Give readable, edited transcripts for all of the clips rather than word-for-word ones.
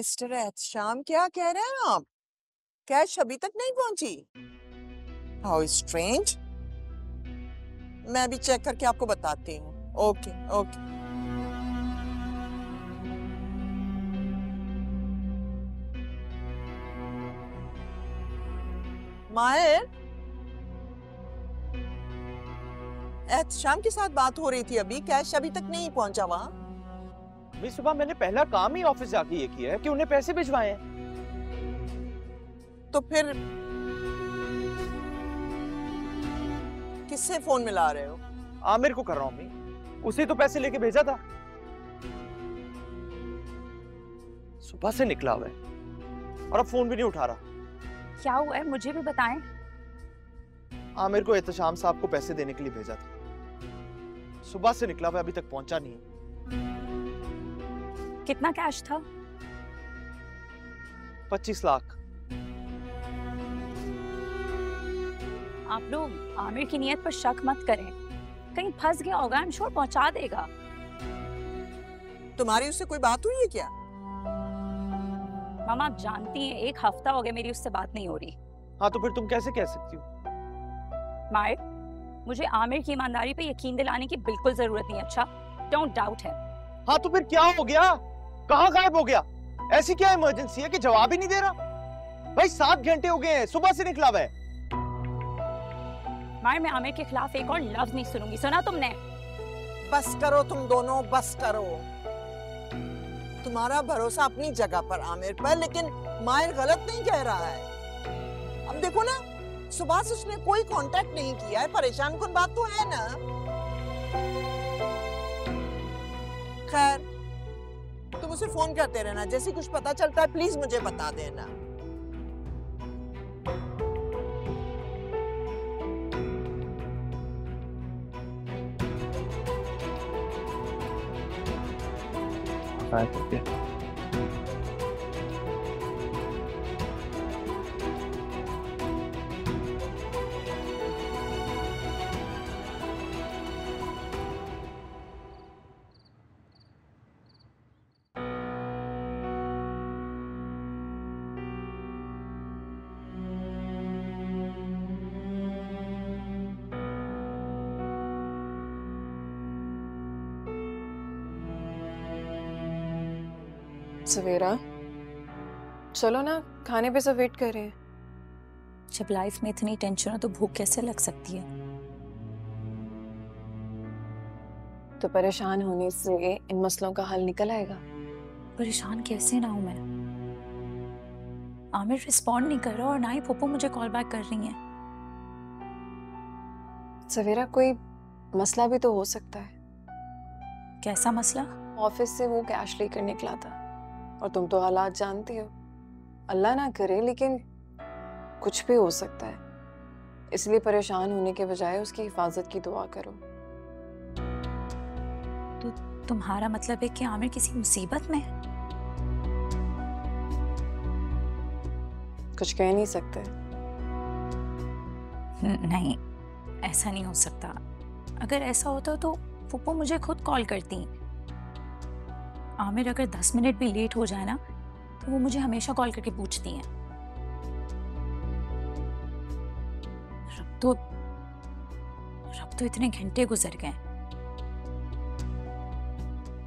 Mister Ehtesham, क्या कह रहे हैं आप? कैश अभी तक नहीं पहुंची? How strange. मैं भी चेक करके आपको बताती हूँ। Okay okay. माहिर, एहतशाम के साथ बात हो रही थी अभी, कैश अभी तक नहीं पहुंचा वहां। अभी सुबह मैंने पहला काम ही ऑफिस जाके ये किया है कि उन्हें पैसे भिजवाए हैं। तो फिर किससे फोन मिला रहे हो? आमिर को कर रहा हूँ अम्मी, उसे तो पैसे लेके भेजा था। सुबह से निकला हुआ है और अब फोन भी नहीं उठा रहा। क्या हुआ है, मुझे भी बताएं। आमिर को एहतशाम साहब को पैसे देने के लिए भेजा था, सुबह से निकला हुआ अभी तक पहुंचा नहीं है। कितना कैश था? 25 लाख। आप लोग आमिर की नियत पर शक मत करें, कहीं फंस गया होगा, आई एम श्योर पहुंचा देगा। तुम्हारी उससे कोई बात हुई है क्या? मामा आप जानती हैं, 1 हफ्ता हो गया मेरी उससे बात नहीं हो रही। हाँ तो फिर तुम कैसे कह सकती हो? मायर, मुझे आमिर की ईमानदारी पे यकीन दिलाने की बिल्कुल जरूरत नहीं। अच्छा, डोंट डाउट है। हाँ तो फिर क्या हो गया? कहाँ गायब हो गया? ऐसी क्या इमरजेंसी है कि जवाब ही नहीं दे रहा? भाई 7 घंटे हो गए हैं, सुबह से निकला हुआ है। मायर, मैं आमिर के खिलाफ एक और लफ्ज नहीं सुनूंगी, सुना तुमने? बस करो तुम दोनों, बस करो। तुम्हारा भरोसा अपनी जगह पर आमिर पर, लेकिन माहिर गलत नहीं कह रहा है। अब देखो ना, सुबह से उसने कोई कांटेक्ट नहीं किया है, परेशान कुन बात तो है ना। खैर, तुम उसे फोन करते रहना, जैसे कुछ पता चलता है प्लीज मुझे बता देना। सवेरा, चलो ना, खाने पे सब वेट कर रहे हैं। जब लाइफ में इतनी टेंशन हो तो भूख कैसे लग सकती है? तो परेशान होने से इन मसलों का हल निकल आएगा। परेशान कैसे ना हूं मैं? आमिर रिस्पॉन्ड नहीं कर रहा और ना ही पप्पू मुझे कॉल बैक कर रही हैं। सवेरा, कोई मसला भी तो हो सकता है। कैसा मसला? ऑफिस से वो कैश लेकर निकला था और तुम तो हालात जानती हो। अल्लाह ना करे, लेकिन कुछ भी हो सकता है, इसलिए परेशान होने के बजाय उसकी हिफाजत की दुआ करो। तो तुम्हारा मतलब है कि आमिर किसी मुसीबत में है? कुछ कह नहीं सकते। नहीं, ऐसा नहीं हो सकता। अगर ऐसा होता तो पप्पू मुझे खुद कॉल करती। आमिर अगर 10 मिनट भी लेट हो जाए ना तो वो मुझे हमेशा कॉल करके पूछती हैं। रब तो इतने घंटे गुजर गए।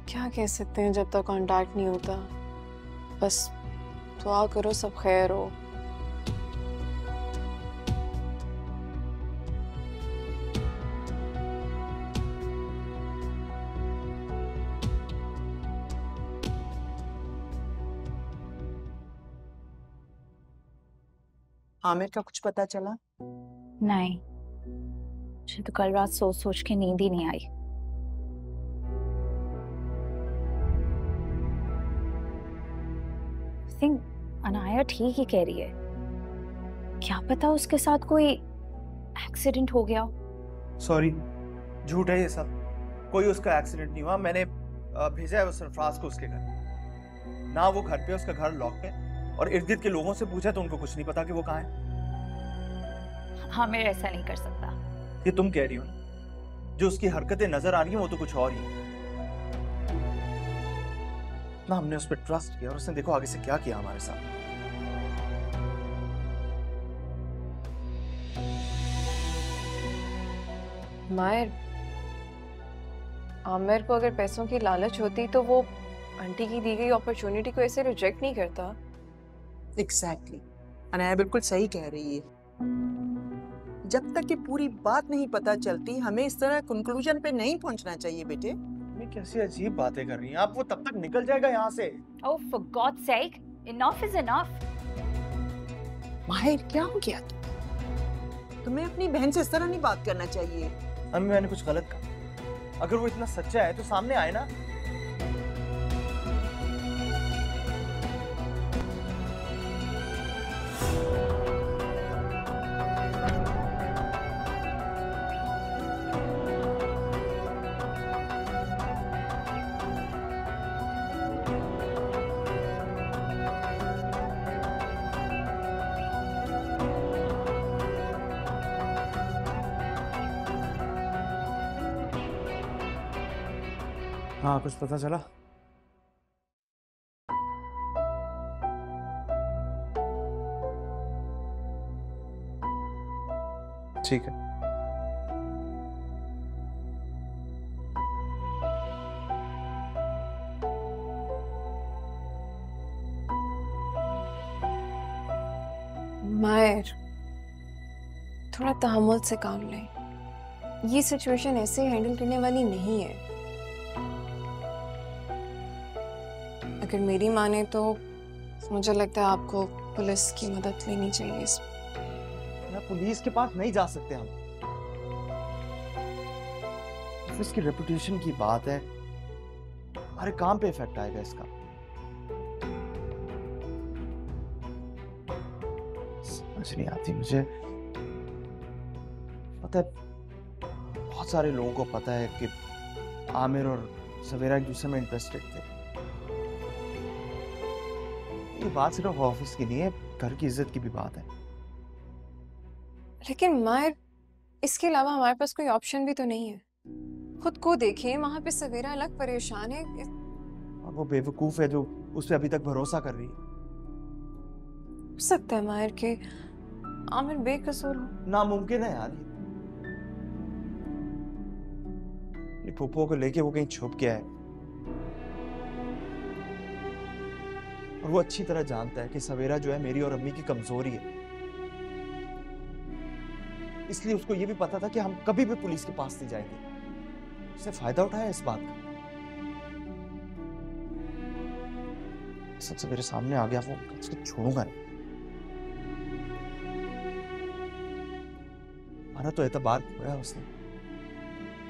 क्या कह सकते हैं जब तक कांटेक्ट नहीं होता। बस दुआ करो सब खैर हो। आमिर का कुछ पता चला? नहीं, मुझे तो कल रात सोच सोच के नींद ही नहीं आई। थिंक अनाया ठीक ही कह रही है। क्या पता उसके साथ कोई एक्सीडेंट हो गया हो। सॉरी, झूठ है ये सब। कोई उसका एक्सीडेंट नहीं हुआ। मैंने भेजा है उस सरफराज को उसके घर। ना वो घर पे, उसका घर लॉक है, और इर्द गिर्द के लोगों से पूछा तो उनको कुछ नहीं पता कि वो कहाँ है। हाँ, मैं ऐसा नहीं कर सकता। ये तुम कह रही हो ना, जो उसकी हरकतें नजर आ रही हैं वो तो कुछ और ही है। इतना हमने उस पर ट्रस्ट किया और उसने देखो आगे से क्या किया हमारे साथ। मायर, आमिर को अगर पैसों की लालच होती तो वो आंटी की दी गई अपॉर्चुनिटी को ऐसे रिजेक्ट नहीं करता। एग्जैक्टली, अनाया बिल्कुल सही कह रही है। जब तक ये पूरी बात नहीं पता चलती हमें इस तरह कंक्लूजन पे नहीं पहुंचना चाहिए बेटे। ये कैसी अजीब बातें कर रही हैं आप। वो तब तक निकल जाएगा यहाँ से। Oh, for God's sake, enough is enough. माहिर, क्या हो गया तुम्हें अपनी बहन से इस तरह नहीं बात करना चाहिए। अम्मी, मैंने कुछ गलत कहा? अगर वो इतना सच्चा है तो सामने आए ना। हाँ, कुछ पता चला? ठीक है। मायर, थोड़ा तहम्मुल से काम लें। ये सिचुएशन ऐसे हैंडल करने वाली नहीं है। अगर मेरी माने तो मुझे लगता है आपको पुलिस की मदद लेनी चाहिए इसमें। पुलिस के पास नहीं जा सकते हम। ऑफिस की रेपुटेशन की बात है, हमारे काम पे इफेक्ट आएगा इसका। समझ नहीं आती मुझे। पता है, बहुत सारे लोगों को पता है कि आमिर और सवेरा एक दूसरे में इंटरेस्टेड थे। ये बात सिर्फ ऑफिस की नहीं है, घर की इज्जत की भी बात है। लेकिन मायर, इसके अलावा हमारे पास कोई ऑप्शन भी तो नहीं है। खुद को देखिए, वहां पे सवेरा अलग परेशान है और वो बेवकूफ है जो उस पे अभी तक भरोसा कर रही है। हो सकता है मायर के आमिर बेकसूर हो। नामुमकिन है यार। ये फूफो को लेके वो कहीं छुप गया है और वो अच्छी तरह जानता है कि सवेरा जो है मेरी और अम्मी की कमजोरी है। इसलिए उसको ये भी पता था कि हम कभी भी पुलिस के पास नहीं जाएंगे। उसने फायदा उठाया इस बात का। सबसे मेरे सामने आ गया वो, उसको छोड़ूंगा नहीं। हमारा तो एतबार खोया उसने,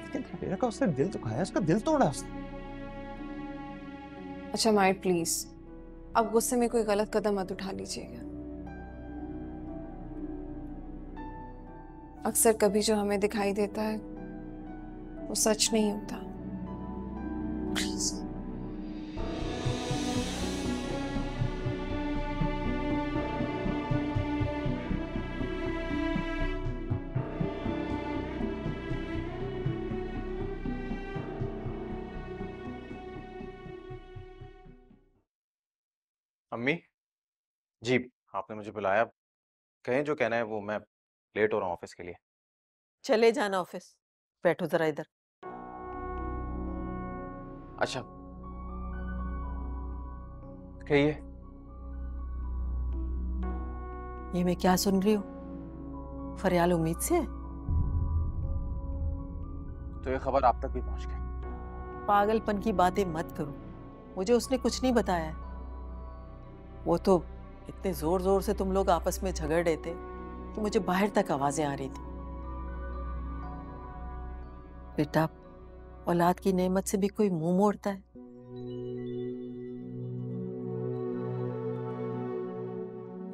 लेकिन सवेरा का उसने दिल तो खाया, उसका दिल तोड़ा उसने। अच्छा मायर, प्लीज अब गुस्से में कोई गलत कदम मत उठा लीजिएगा। अक्सर कभी जो हमें दिखाई देता है वो सच नहीं होता। प्लीज। अम्मी जी, आपने मुझे बुलाया। कहें जो कहना है वो। मैं लेट हो रहा हूँ ऑफिस के लिए। चले जाना ऑफिस, बैठो जरा इधर। अच्छा, कहिए। ये मैं क्या सुन रही हूँ? फरियाल उम्मीद से है? तो ये खबर आप तक भी पहुंच गई। पागलपन की बातें मत करो। मुझे उसने कुछ नहीं बताया है। वो तो इतने जोर जोर से तुम लोग आपस में झगड़ रहे थे कि मुझे बाहर तक आवाजें आ रही थी। बेटा, औलाद की नेमत से भी कोई मुंह मोड़ता है?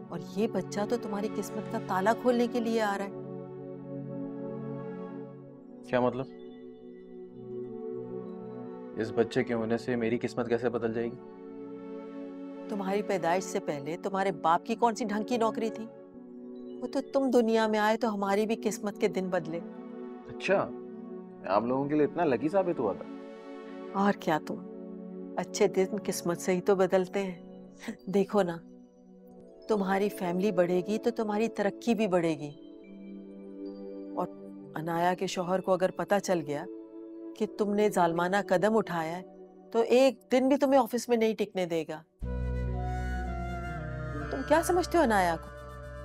और ये बच्चा तो तुम्हारी किस्मत का ताला खोलने के लिए आ रहा है। क्या मतलब? इस बच्चे के होने से मेरी किस्मत कैसे बदल जाएगी? तुम्हारी पैदाइश से पहले तुम्हारे बाप की कौन सी ढंग की नौकरी थी? वो तो तुम दुनिया में आए तो हमारी भी किस्मत के दिन बदले। अच्छा, मैं आप लोगों के लिए इतना लकी साबित हुआ था? और क्या तो। अच्छे दिन किस्मत से ही तो बदलते हैं। देखो ना, तुम्हारी फैमिली बढ़ेगी तो तुम्हारी तरक्की भी बढ़ेगी। और अनाया के शौहर को अगर पता चल गया कि तुमने जालमाना कदम उठाया है तो एक दिन भी तुम्हें ऑफिस में नहीं टिकने देगा। तुम क्या समझते हो अनाया को?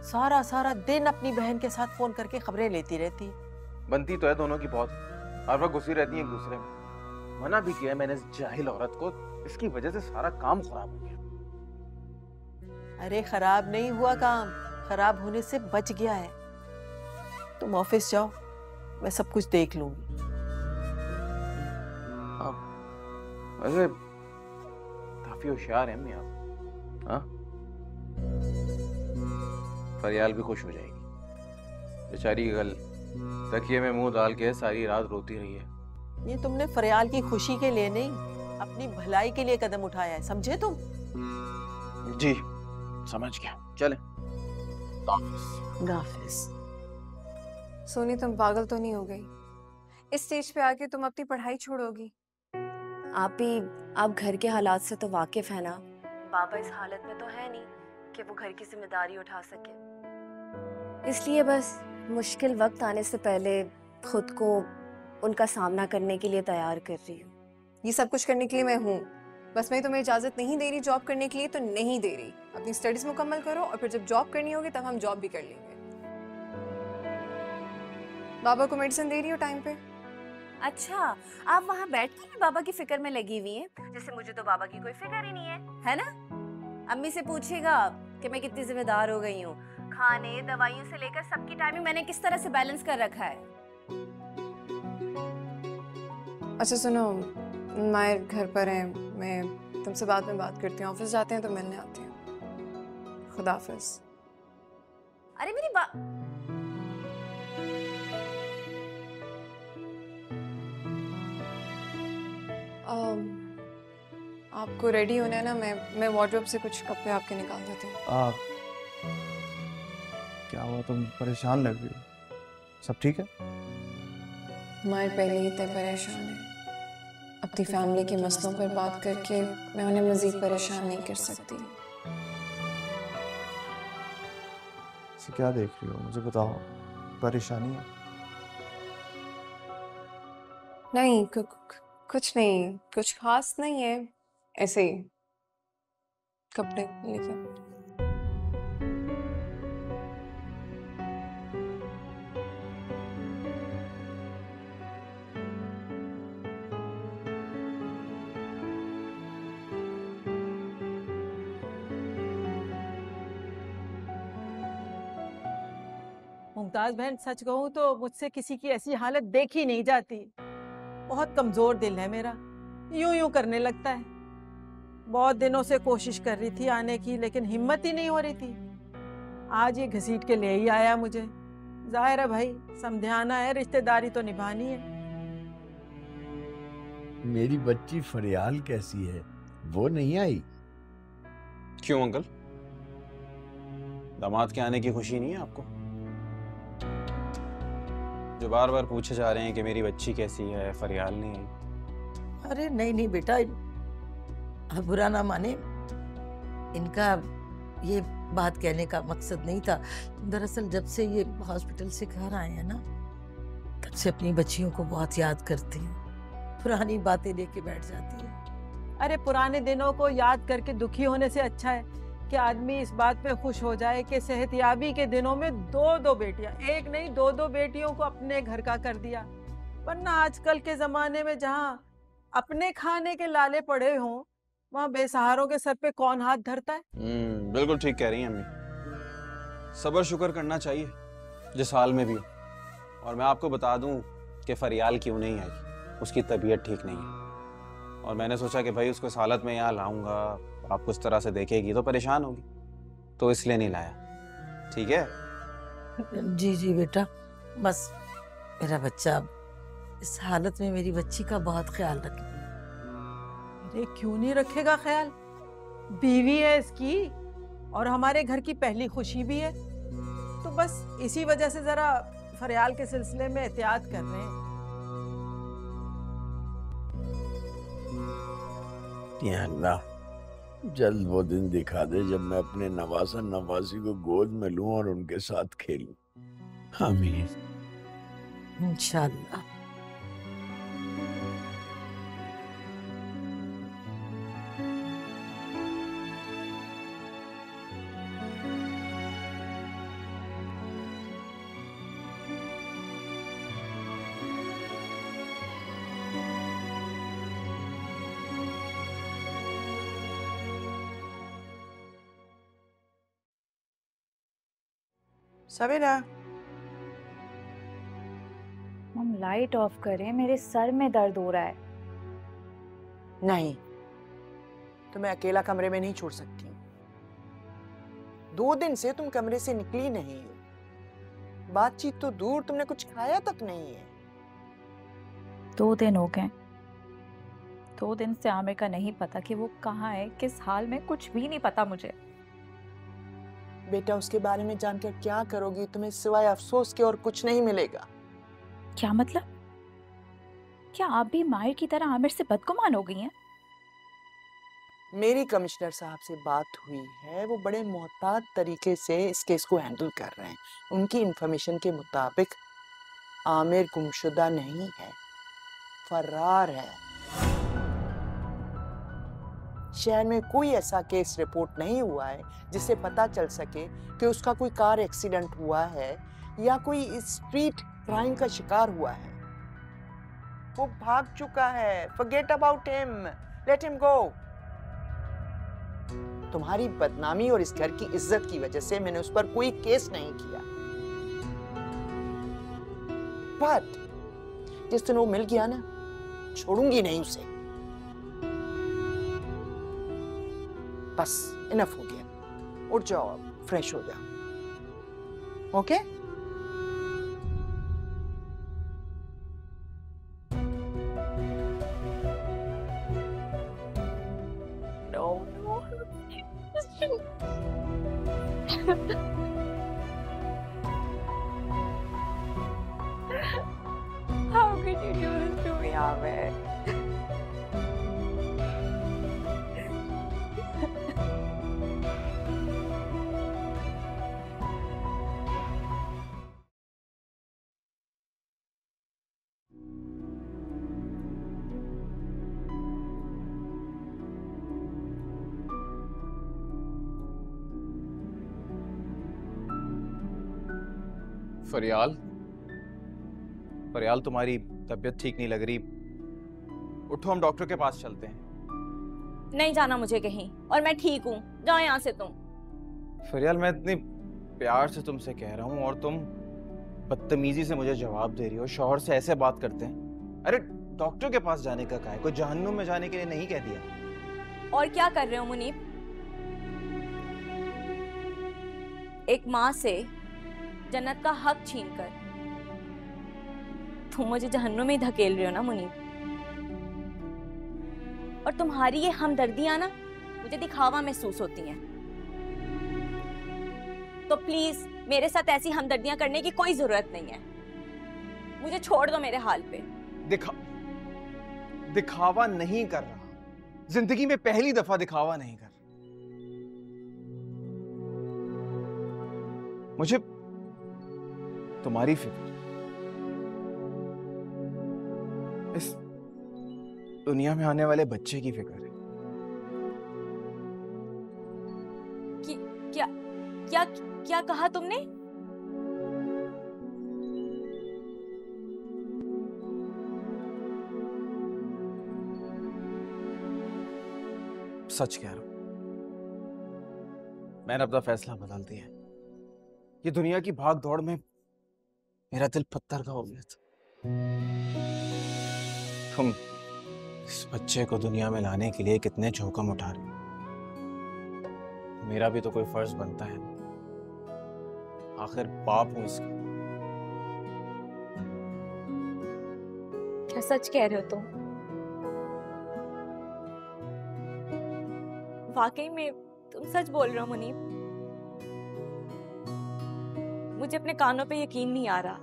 सारा सारा दिन अपनी बहन के साथ फोन करके खबरें लेती रहती। बनती तो है दोनों की बहुत, हर वक्त घुसी रहती है एक दूसरे में। मना भी किया है मैंने इस जाहिल औरत को, इसकी वजह से सारा काम खराब हो गया। अरे खराब नहीं हुआ काम, खराब होने से बच गया है। तुम ऑफिस जाओ, मैं सब कुछ देख लूंगी। वैसे काफी होशियार हैं अम्मी आप। हाँ, फरियाल भी खुश हो जाएगी। बेचारी कल तकिए में मुंह डाल के सारी रात रोती रही है। ये तुमने फरियाल की खुशी के लिए नहीं, अपनी भलाई के लिए कदम उठाया है, समझे तुम? जी समझ गया, चले। नाफिस। सोनी, तुम पागल तो नहीं हो गई? इस स्टेज पे आके तुम अपनी पढ़ाई छोड़ोगी? आप घर के हालात से तो वाकिफ है ना। बाबा इस हालत में तो है नहीं कि वो घर की जिम्मेदारी उठा सके, इसलिए बस मुश्किल वक्त आने से पहले खुद को उनका सामना करने के लिए तैयार कर रही हूँ। ये सब कुछ करने के लिए मैं हूँ, बस मैं तुम्हें इजाजत नहीं दे रही जॉब करने के लिए तो नहीं दे रही। अपनी स्टडीज मुकम्मल करो और फिर जब जॉब करनी होगी तब हम जॉब भी कर लेंगे। बाबा को मेडिसिन दे रही हो टाइम पे? अच्छा, आप वहाँ बैठकर भी बाबा की फिक्र में लगी हुई हैं, जैसे मुझे तो बाबा की कोई फिक्र ही नहीं है ना? अम्मी से पूछेगा कि मैं कितनी जिम्मेदार हो गई हूँ। खाने दवाइयों से लेकर सबकी टाइमिंग मैंने किस तरह से बैलेंस कर रखा है। अच्छा सुनो, मायर घर पर है, मैं तुमसे बाद में बात करती हूँ। ऑफिस जाते हैं तो मिलने आती हूँ। खुदा हाफिज। अरे मेरी आपको रेडी होना है ना? मैं वार्डरोब से कुछ कपड़े आपके निकाल देती हूँ। क्या हुआ, तुम परेशान लग रही हो? सब ठीक है? मायर पहले ही इतने परेशान है। अपनी फैमिली के मसलों पर बात करके मैं उन्हें मजीद परेशान नहीं कर सकती। क्या देख रही हो, मुझे बताओ। परेशानी है? नहीं, कुछ नहीं, कुछ खास नहीं है, ऐसे ही कपड़े लेके। मुमताज बहन, सच कहूँ तो मुझसे किसी की ऐसी हालत देखी नहीं जाती। बहुत कमजोर दिल है मेरा, यूं यूं करने लगता है। बहुत दिनों से कोशिश कर रही थी आने की, लेकिन हिम्मत ही नहीं हो रही थी। आज ये घसीट के ले ही आया मुझे। जाहिर है भाई, समझाना है, रिश्तेदारी तो निभानी है। मेरी बच्ची फरियाल कैसी है? वो नहीं आई? क्यों अंकल, दामाद के आने की खुशी नहीं है आपको? जो बार बार पूछे जा रहे हैं कि मेरी बच्ची कैसी है, फरियाल नहीं आई। अरे नहीं नहीं बेटा, आप बुरा ना माने, इनका ये बात कहने का मकसद नहीं था। दरअसल जब से ये हॉस्पिटल से घर आए हैं ना, तब से अपनी बच्चियों को बहुत याद करती हैं, पुरानी बातें लेके बैठ जाती हैं। अरे पुराने दिनों को याद करके दुखी होने से अच्छा है कि आदमी इस बात पे खुश हो जाए कि सेहतयाबी के दिनों में दो बेटियां, एक नहीं दो बेटियों को अपने घर का कर दिया। वरना आजकल के जमाने में जहाँ अपने खाने के लाले पड़े हों, वहाँ बेसहारों के सर पे कौन हाथ धरता है? बिल्कुल ठीक कह रही हैं अम्मी। सब्र शुक्र करना चाहिए जिस हाल में भी हो। और मैं आपको बता दूं कि फरियाल क्यों नहीं आई, उसकी तबीयत ठीक नहीं है। और मैंने सोचा कि भाई उसको इस हालत में यहाँ लाऊंगा, आपको इस तरह से देखेगी तो परेशान होगी, तो इसलिए नहीं लाया। ठीक है? जी जी बेटा, बस मेरा बच्चा इस हालत में मेरी बच्ची का बहुत ख्याल रखे। अरे क्यों नहीं रखेगा ख्याल? बीवी है इसकी और हमारे घर की पहली खुशी भी है, तो बस इसी वजह से जरा फरियाल के सिलसिले में एहतियात कर रहे हैं। या अल्लाह, जल्द वो दिन दिखा दे जब मैं अपने नवासा नवासी को गोद में लूं और उनके साथ खेलूं। आमीन। इंशाल्लाह। सवेरा, मम लाइट ऑफ करें, मेरे सर में दर्द हो रहा है। नहीं तो मैं अकेला कमरे में नहीं छोड़ सकती। 2 दिन से तुम कमरे से निकली नहीं हो। बातचीत तो दूर, तुमने कुछ खाया तक नहीं है। 2 दिन हो गए। 2 दिन से आमिर का नहीं पता कि वो कहाँ है, किस हाल में, कुछ भी नहीं पता मुझे। बेटा, उसके बारे में जानकर क्या करोगी? तुम्हें सिवाय अफसोस के और कुछ नहीं मिलेगा। क्या मतलब? क्या आप भी माहिर की तरह आमिर से बदगुमान हो गई हैं? मेरी कमिश्नर साहब से बात हुई है, वो बड़े मोहतात तरीके से इस केस को हैंडल कर रहे हैं। उनकी इंफॉर्मेशन के मुताबिक आमिर गुमशुदा नहीं है, फरार है। शहर में कोई ऐसा केस रिपोर्ट नहीं हुआ है जिससे पता चल सके कि उसका कोई कार एक्सीडेंट हुआ है या कोई स्ट्रीट क्राइम का शिकार हुआ है। वो भाग चुका है। Forget about him. Let him go. तुम्हारी बदनामी और इस घर की इज्जत की वजह से मैंने उस पर कोई केस नहीं किया। बट जिस दिन वो मिल गया ना, छोड़ूंगी नहीं उसे। बस इनफ हो गया। उठ जाओ, अब फ्रेश हो जाओ। Okay? How could you do this to me, Amir? फरियाल, फरियाल, तुम्हारी तबीयत ठीक नहीं लग रही। उठो, हम डॉक्टर के पास चलते हैं। नहीं जाना मुझे कहीं, और मैं ठीक हूँ। जाओ यहाँ से तुम। फरियाल, मैं इतने प्यार से तुमसे कह रहा हूँ और तुम बदतमीजी से मुझे जवाब दे रही हो। शौहर से ऐसे बात करते हैं? अरे डॉक्टर के पास जाने का क्या है? कोई जहन्नुम में जाने के लिए नहीं कह दिया। और क्या कर रहे हो मुनीब? एक माँ से जन्नत का हक छीनकर तुम मुझे जहन्नुम में ही धकेल रहे हो ना मुनीब। और तुम्हारी ये हमदर्दियां ना मुझे दिखावा महसूस होती हैं। तो प्लीज मेरे साथ ऐसी हमदर्दियां करने की कोई जरूरत नहीं है। मुझे छोड़ दो मेरे हाल पे। दिखावा नहीं कर रहा। जिंदगी में पहली दफा दिखावा नहीं कर। मुझे तुम्हारी फिक्र, इस दुनिया में आने वाले बच्चे की फिक्र है। क्या क्या क्या कहा तुमने? सच कह रहा हूं, मैंने अपना फैसला बदल दिया है। ये दुनिया की भाग दौड़ में मेरा दिल पत्थर का हो गया था। तुम इस बच्चे को दुनिया में लाने के लिए कितने जोखिम उठा रहे हो। मेरा भी तो कोई फर्ज बनता है, आखिर बाप हूं इसका। क्या सच कह रहे हो तुम? वाकई में तुम सच बोल रहे हो मुनीब? मुझे अपने कानों पे यकीन नहीं आ रहा।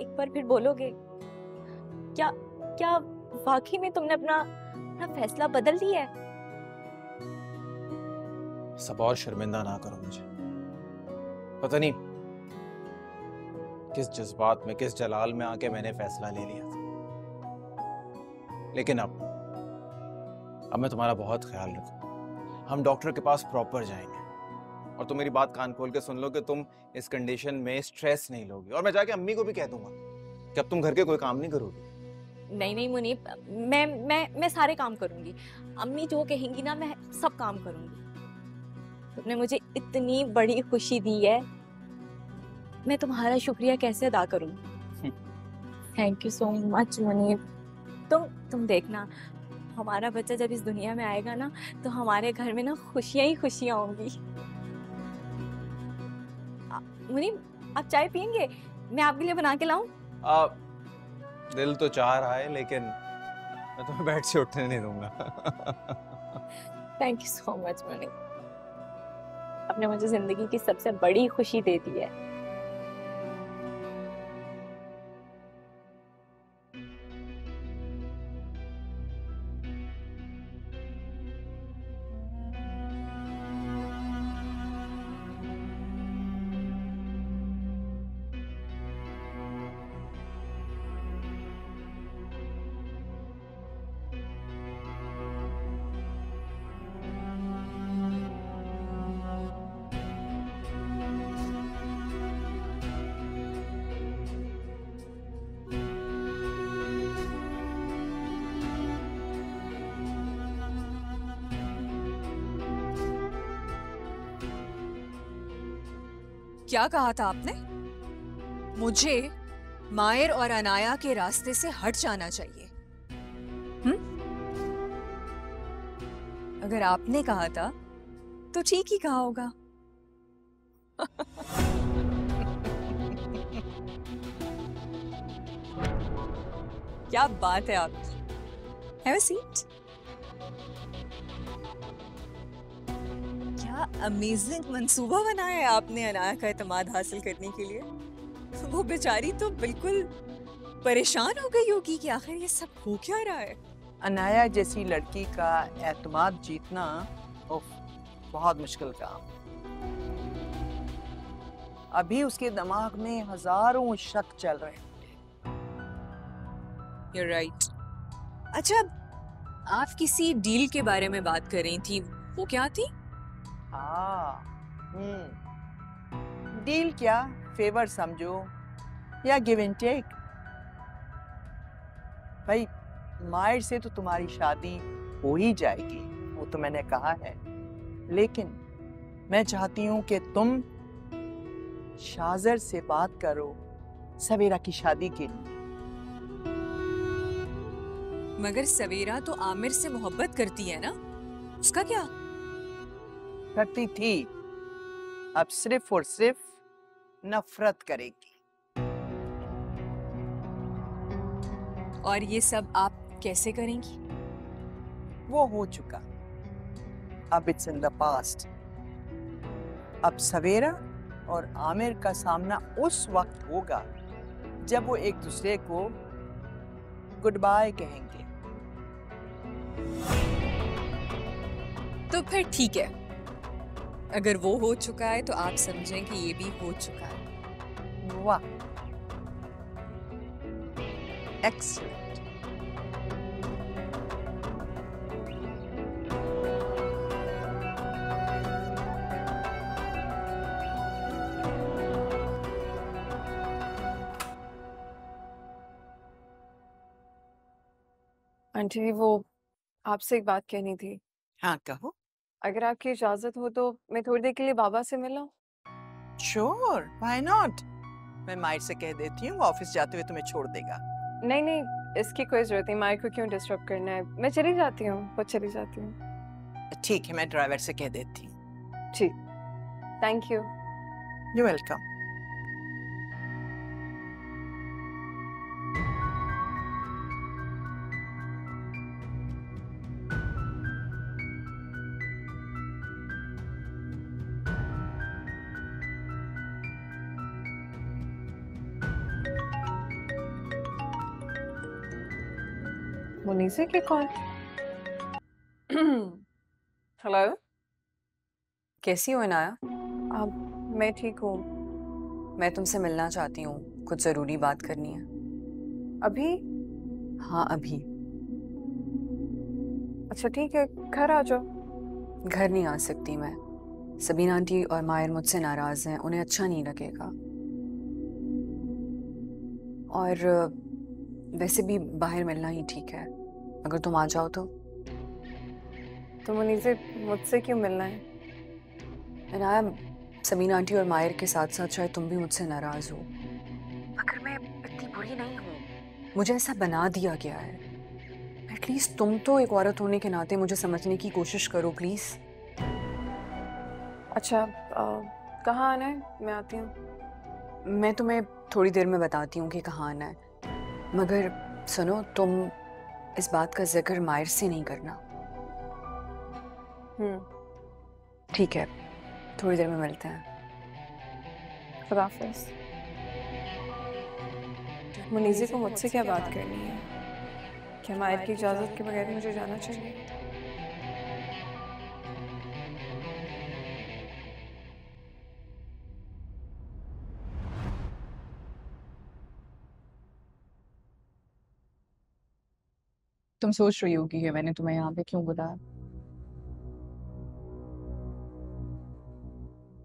एक बार फिर बोलोगे? क्या क्या वाकई में तुमने अपना अपना फैसला बदल दिया है? सब और शर्मिंदा ना करो मुझे। पता नहीं किस जज्बात में, किस जलाल में आके मैंने फैसला ले लिया था, लेकिन अब मैं तुम्हारा बहुत ख्याल रखूं। हम डॉक्टर के पास प्रॉपर जाएंगे, और तुम मेरी बात कान खोल के सुन लो कि तुम इस कंडीशन में स्ट्रेस नहीं लोगी। और मैं जाके अम्मी को भी कह दूंगा कि अब तुम घर के कोई काम नहीं करोगी। नहीं नहीं मुनीब, मैं सारे काम करूंगी। अम्मी जो कहेंगी ना, मैं सब काम करूंगी। तुमने मुझे इतनी बड़ी खुशी दी है, मैं तुम्हारा शुक्रिया कैसे अदा करूं? Thank you so much Munib. तुम देखना, हमारा बच्चा जब इस दुनिया में आएगा ना, तो हमारे घर में ना खुशियां ही खुशियां होंगी। मुनीब, आप चाय पियेंगे? मैं आपके लिए बना के लाऊं? दिल तो चाह रहा है, लेकिन मैं तुम्हें बेड से उठने नहीं दूंगा। Thank you so much Munib, आपने मुझे जिंदगी की सबसे बड़ी खुशी दे दी है। क्या कहा था आपने? मुझे मायर और अनाया के रास्ते से हट जाना चाहिए। अगर आपने कहा था तो ठीक ही कहा होगा। क्या बात है आप। Have a seat. क्या अमेजिंग मंसूबा बनाया है आपने अनाया का एतमाद हासिल करने के लिए। वो बेचारी तो बिल्कुल परेशान हो गई होगी कि आखिर ये सब हो क्या रहा है। अनाया जैसी लड़की का एतमाद जीतना बहुत मुश्किल काम। अभी उसके दिमाग में हजारों शक चल रहे हैं। You're right. अच्छा, आप किसी डील के बारे में बात कर रही थी, वो क्या थी? डील क्या, फेवर समझो या गिव एंड टेक। भाई, मायर से तो तुम्हारी शादी हो ही जाएगी, वो तो मैंने कहा है, लेकिन मैं चाहती हूं कि तुम शाजर से बात करो सवेरा की शादी के लिए। मगर सवेरा तो आमिर से मोहब्बत करती है ना, उसका क्या? करती थी, अब सिर्फ और सिर्फ नफरत करेगी। और ये सब आप कैसे करेंगी? वो हो चुका, अब इट्स इन द पास्ट। अब सवेरा और आमिर का सामना उस वक्त होगा जब वो एक दूसरे को गुड बाय कहेंगे। तो फिर ठीक है, अगर वो हो चुका है तो आप समझें कि ये भी हो चुका है। वाह, एक्सीलेंट। आंटी, वो आपसे एक बात कहनी थी। हाँ, कहो। अगर आपकी इजाजत हो तो मैं थोड़ी देर के लिए बाबा से मिल लूं? Sure, why not. मैं मायर से कह देती हूँ, ऑफिस जाते हुए तुम्हें छोड़ देगा। नहीं नहीं, इसकी कोई जरूरत नहीं, मायर को क्यों डिस्टर्ब करना है। मैं चली जाती हूँ, खुद चली जाती हूँ। ठीक है, मैं ड्राइवर से कह देती हूँ। ठीक, थैंक यू। You welcome. मुनीसे के कॉल? हेलो, कैसी हो इनाया? अब मैं ठीक हूँ। मैं तुमसे मिलना चाहती हूँ, कुछ ज़रूरी बात करनी है। अभी? हाँ अभी। अच्छा ठीक है, घर आ जाओ। घर नहीं आ सकती मैं। सबीना आंटी और मायर मुझसे नाराज़ हैं, उन्हें अच्छा नहीं लगेगा। और वैसे भी बाहर मिलना ही ठीक है, अगर तुम आ जाओ तो। तुम उन्हीं से मुझसे क्यों मिलना है? इनाया, सबीना आंटी और मायर के साथ साथ शायद तुम भी मुझसे नाराज हो, मगर मैं इतनी बुरी नहीं हूँ। मुझे ऐसा बना दिया गया है। एटलीस्ट तुम तो एक औरत होने के नाते मुझे समझने की कोशिश करो प्लीज। अच्छा, कहाँ आना है? मैं आती हूँ। मैं तुम्हें थोड़ी देर में बताती हूँ कि कहाँ आना है, मगर सुनो, तुम इस बात का जिक्र मायर से नहीं करना। ठीक है, थोड़ी देर में मिलते हैं। खुदा हाफिज़। मुनीज़े को मुझसे क्या बात करनी है? क्या मायर की इजाज़त के बगैर मुझे जाना चाहिए? तुम सोच रही होगी कि मैंने तुम्हें यहाँ पे क्यों बुलाया।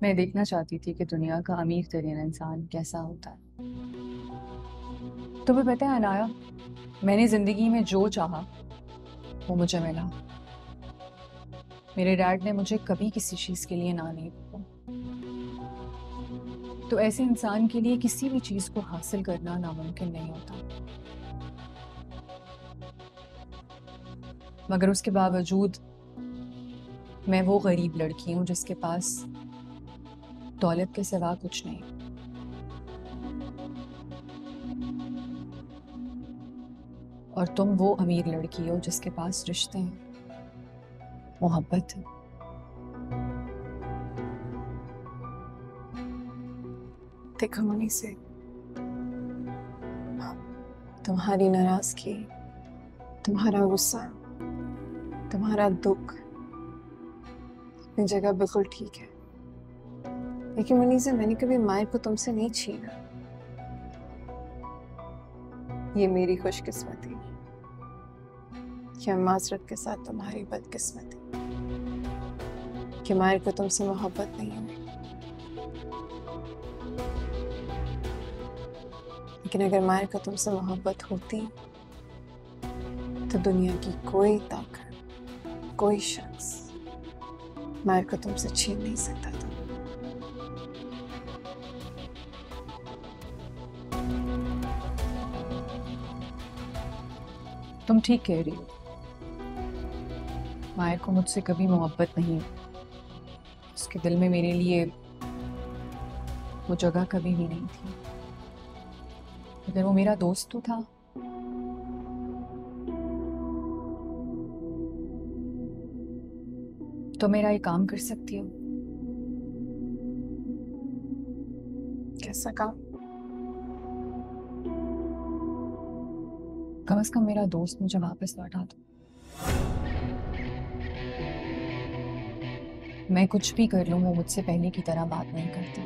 मैं देखना चाहती थी कि दुनिया का अमीर तरीन इंसान कैसा होता है। तुम्हें पता है अनाया, मैंने जिंदगी में जो चाहा वो मुझे मिला। मेरे डैड ने मुझे कभी किसी चीज के लिए ना नहीं बोला। तो ऐसे इंसान के लिए किसी भी चीज को हासिल करना नामुमकिन नहीं होता, मगर उसके बावजूद मैं वो गरीब लड़की हूं जिसके पास दौलत के सिवा कुछ नहीं। और तुम वो अमीर लड़की हो जिसके पास रिश्ते हैं, मोहब्बत है। देखो मनी से, तुम्हारी नाराजगी, तुम्हारा गुस्सा, तुम्हारा दुख अपनी जगह बिल्कुल ठीक है, लेकिन मनी से मैंने कभी मायर को तुमसे नहीं छीना। ये मेरी खुशकिस्मती या माजरत के साथ तुम्हारी बदकिस्मती कि मायर को तुमसे मोहब्बत नहीं हुई। लेकिन अगर मायर को तुमसे मोहब्बत होती तो दुनिया की कोई ताकत, कोई शख्स मायर को तुमसे छीन नहीं सकता था। तुम ठीक कह रही हो, मायर को मुझसे कभी मोहब्बत नहीं। उसके दिल में मेरे लिए वो जगह कभी भी नहीं थी, मगर वो मेरा दोस्त तो था। तो मेरा ये काम कर सकती हो। कैसा काम? कम से कम मेरा दोस्त मुझे वापस लौटा दो। मैं कुछ भी कर लूं, वो मुझसे पहले की तरह बात नहीं करता।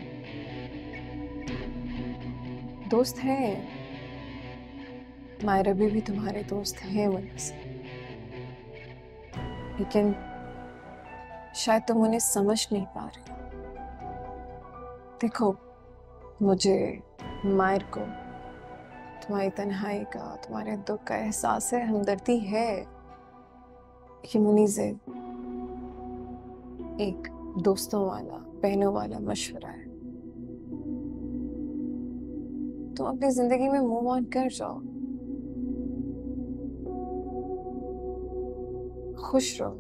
दोस्त है, मायर अभी भी तुम्हारे दोस्त हैं वजह से, लेकिन शायद तुम उन्हें समझ नहीं पा रहे। देखो, मुझे मायर को तुम्हारी तन्हाई का, तुम्हारे दुख का एहसास है, हमदर्दी है, लेकिन मुनीज़े एक दोस्तों वाला, बहनों वाला मशवरा है, तुम अपनी जिंदगी में मूव ऑन कर जाओ, खुश रहो,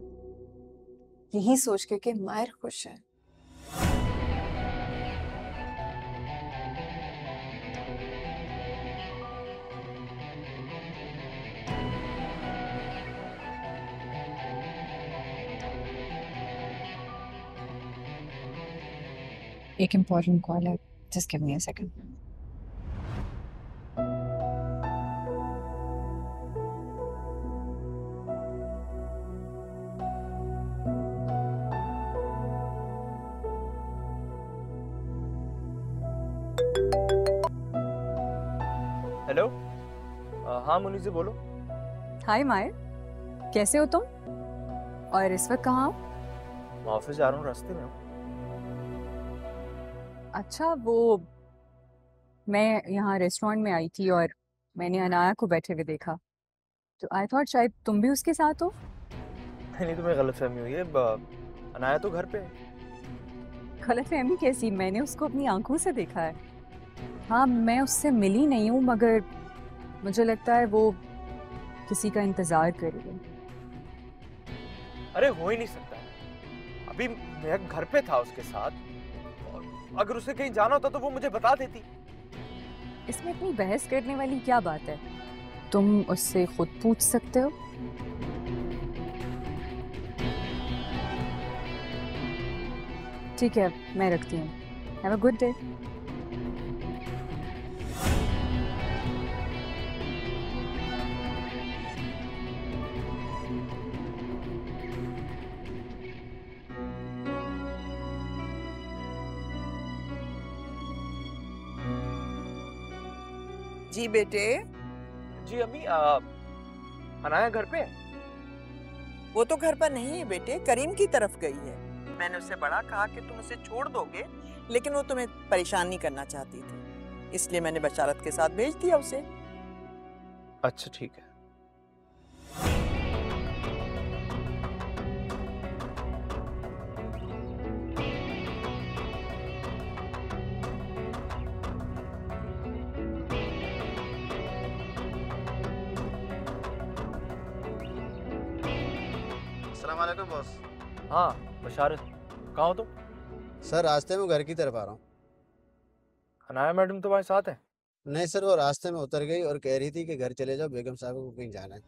यही सोच के कि मायर खुश है। एक इम्पोर्टेंट कॉल है, just give me a second. Hello, हाँ मुनी जी बोलो। हाय मायर, कैसे हो तुम? और इस वक्त कहाँ हो? मैं ऑफिस जा रहा हूँ, रास्ते में हूँ। अच्छा, वो मैं यहाँ रेस्टोरेंट में आई थी और मैंने अनाया को बैठे हुए देखा, तो आई थॉट शायद तुम भी उसके साथ हो। नहीं, तुम्हें गलतफहमी हुई है। अनाया तो घर पे है। गलतफहमी कैसी? मैंने उसको अपनी आंखों से देखा है। हाँ, मैं उससे मिली नहीं हूँ, मगर मुझे लगता है वो किसी का इंतजार कर रही है। अरे हो ही नहीं सकता, अभी मैं घर पे था उसके साथ, और अगर उसे कहीं जाना होता तो वो मुझे बता देती। इसमें इतनी बहस करने वाली क्या बात है? तुम उससे खुद पूछ सकते हो। ठीक है, मैं रखती हूँ। Have a good day. जी बेटे। जी अम्मी, अनाया घर पे है? वो तो घर पर नहीं है बेटे, करीम की तरफ गई है। मैंने उससे बड़ा कहा कि तुम उसे छोड़ दोगे, लेकिन वो तुम्हें परेशान नहीं करना चाहती थी, इसलिए मैंने बशारत के साथ भेज दिया उसे। अच्छा ठीक है। अस्सलामुअलैकुम बॉस। हाँ बशारत, कहाँ हो तुम? सर रास्ते में घर की तरफ आ रहा हूँ। अनाया मैडम तुम्हारे साथ है? नहीं सर, वो रास्ते में उतर गई और कह रही थी कि घर चले जाओ, बेगम साहब को कहीं जाना है।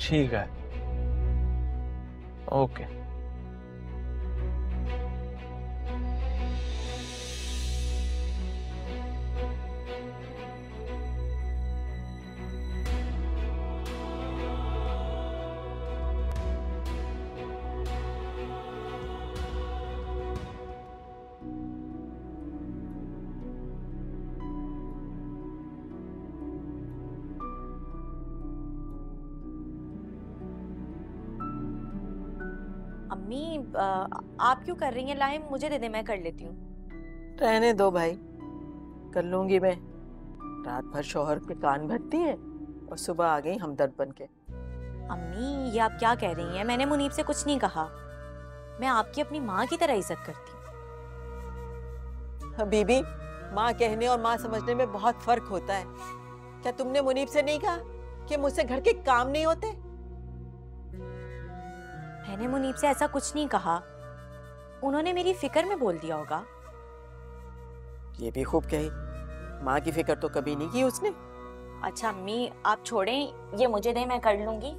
ठीक है, ओके। अम्मी, आप क्यों कर रही हैं? लाए मुझे दे दे, मैं कर लेती हूँ। रहने दो भाई, कर लूंगी मैं। रात भर शौहर के कान भरती है और सुबह आ गई हमदर्द बन के। अम्मी, ये आप क्या कह रही हैं? मैंने मुनीब से कुछ नहीं कहा। मैं आपकी अपनी माँ की तरह इज्जत करती हूँ। बीबी, माँ कहने और माँ समझने में बहुत फर्क होता है। क्या तुमने मुनीब से नहीं कहा कि मुझसे घर के काम नहीं होते? मैंने मुनीब से ऐसा कुछ नहीं कहा, उन्होंने मेरी फिक्र में बोल दिया होगा। ये भी खूब कही, माँ की फिक्र तो कभी नहीं की उसने। अच्छा अम्मी, आप छोड़ें, ये मुझे दें, मैं कर लूंगी।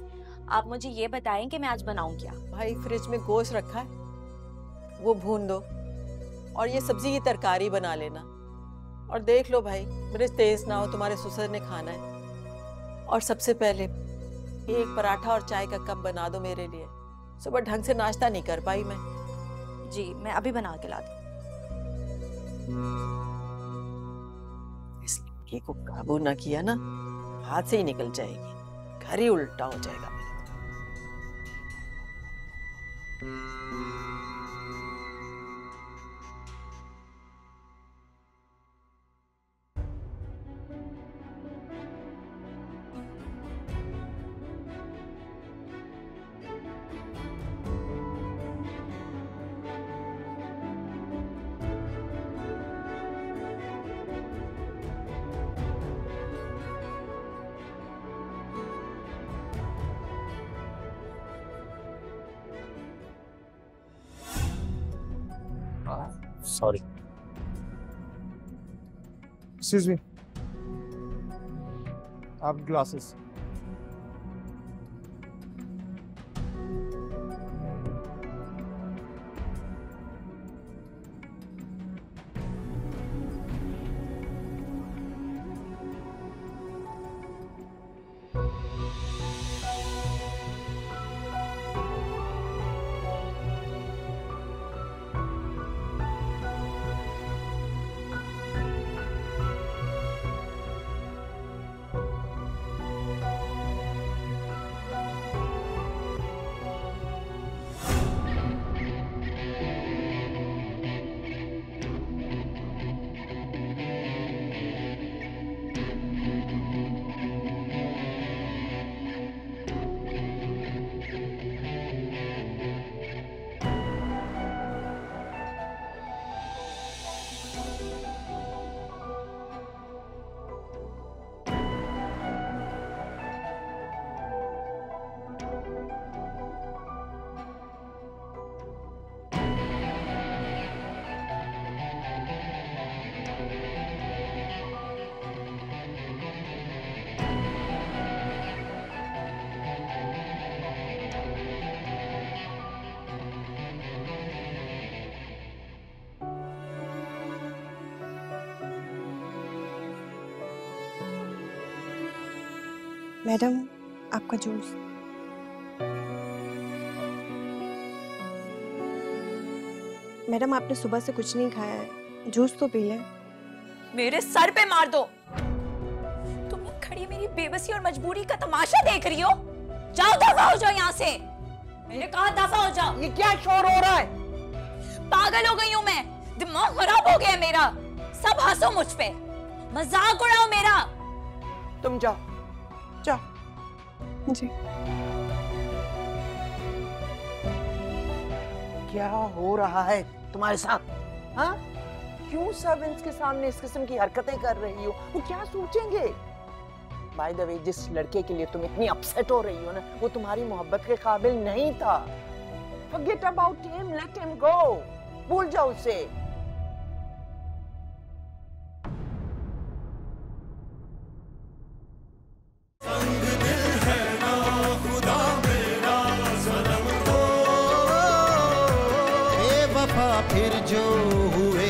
आप मुझे ये बताएं कि मैं आज बनाऊं क्या? भाई फ्रिज में गोश्त रखा है, वो भून दो और ये सब्जी की तरकारी बना लेना। और देख लो भाई, मिर्च तेज ना हो, तुम्हारे ससुर ने खाना है। और सबसे पहले एक पराठा और चाय का कप बना दो मेरे लिए, सुबह ढंग से नाश्ता नहीं कर पाई मैं। जी, मैं अभी बना के ला दूं। इस लड़की को काबू ना किया ना, हाथ से ही निकल जाएगी, घर ही उल्टा हो जाएगा। सॉरी। एक्सक्यूज मी, आप ग्लासेस। मैडम, आपका जूस। मैडम, आपने सुबह से कुछ नहीं खाया है, जूस तो पी लें। मेरे सर पे मार दो। तुम यहाँ खड़ी मेरी बेबसी और मजबूरी का तमाशा देख रही हो? जाओ, दफा हो जाओ यहाँ से। मैंने कहा दफा हो जाओ। ये क्या शोर हो रहा है? पागल हो गई हूँ मैं, दिमाग खराब हो गया है मेरा। सब हंसो मुझ पे, मजाक उड़ाओ मेरा। तुम जाओ, जाओ। जी। क्या हो रहा है तुम्हारे साथ? हाँ? क्यों सर्वेंट्स के सामने इस किस्म की हरकतें कर रही हो? वो क्या सोचेंगे? बाय द वे, जिस लड़के के लिए तुम इतनी अपसेट हो रही हो ना, वो तुम्हारी मोहब्बत के काबिल नहीं था। Forget about him, let him go. भूल जाओ उसे। फिर जो हुए